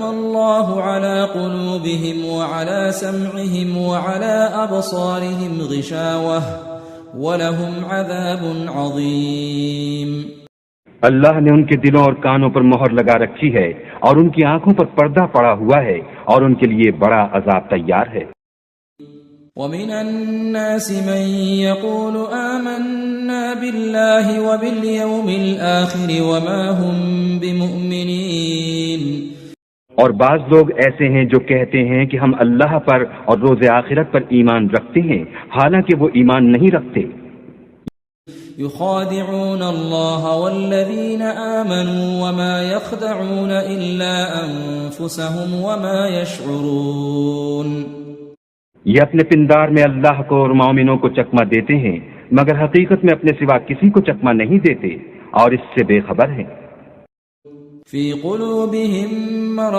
ختم الله على قلوبهم وعلى سمعهم وعلى أبصارهم غشاوة وَلَهُمْ عَذَابٌ عَظِيمٌ۔ اللہ نے ان کے دلوں اور کانوں پر مہر لگا رکھی ہے اور ان کی آنکھوں پر پردہ پڑا ہوا ہے اور ان کے لیے بڑا عذاب تیار ہے۔ وَمِنَ النَّاسِ مَن يَقُولُ آمَنَّا بِاللَّهِ وَبِالْيَوْمِ الْآخِرِ وَمَا هُمْ بِمُؤْمِنِينَ۔ اور بعض لوگ ایسے ہیں جو کہتے ہیں کہ ہم اللہ پر اور روز آخرت پر ایمان رکھتے ہیں، حالانکہ وہ ایمان نہیں رکھتے۔ يخادعون الله والذين آمنوا وما يخدعون إلا أنفسهم وما يشعرون۔ یہ اپنے پندار میں اللہ کو اور مومنوں کو چکمہ دیتے ہیں، مگر حقیقت میں اپنے سوا کسی کو چکمہ نہیں دیتے اور اس سے بے خبر ہیں۔ في قلوبهم مرض